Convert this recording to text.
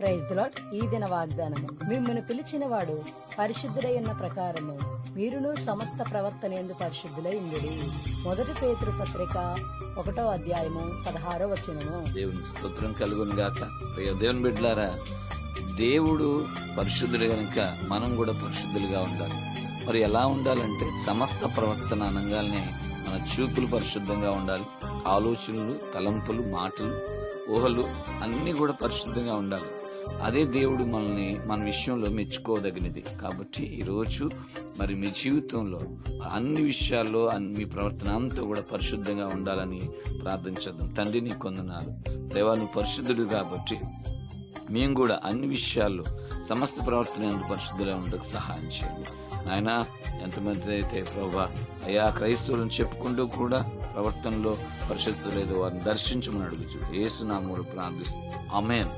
Praise the lord. ఈ దిన వాగ్దానము. మిమ్మల్ని పిలిచిన వాడు పరిశుద్ధుడై ఉన్న ప్రకారము మీరును సమస్త ప్రవర్తన యందు పరిశుద్ధులై ఉండుడి. 1 పేతురు పత్రిక 1వ అధ్యాయము 16వ వచనము. దేవుని స్తోత్రం కలుగును గాక. ప్రియ దేవుని బిడ్డలారా, దేవుడు పరిశుద్ధుడు గనుక మనం కూడా పరిశుద్ధులుగా ఉండాలి. మరి ఎలా ఉండాలంటే సమస్త ప్రవర్తన అనగానే మన చూపులు పరిశుద్ధంగా ఉండాలి, ఆలోచనలు, తలంపులు, మాటలు, ఊహలు అన్ని కూడా పరిశుద్ధంగా ఉండాలి. అదే దేవుడు మనల్ని మన విషయంలో మెచ్చుకోదగినది. కాబట్టి ఈరోజు మరి మీ జీవితంలో అన్ని విషయాల్లో మీ ప్రవర్తన అంతా కూడా పరిశుద్ధంగా ఉండాలని ప్రార్థించేద్దాం. తండ్రి నీ కొందనాలు దేవా, నువ్వు పరిశుద్ధుడు కాబట్టి మేము కూడా అన్ని విషయాల్లో సమస్త ప్రవర్తన పరిశుద్ధులై ఉండకు సహాయం చేయండి నాయనా. ఎంతమంది అయితే ప్రభా అయా క్రైస్తవులను చెప్పుకుంటూ కూడా ప్రవర్తనలో పరిశుద్ధులేదో వారిని దర్శించమని అడుగుచు యేసు నామములో ప్రార్థిస్తున్నాం. ఆమేన్.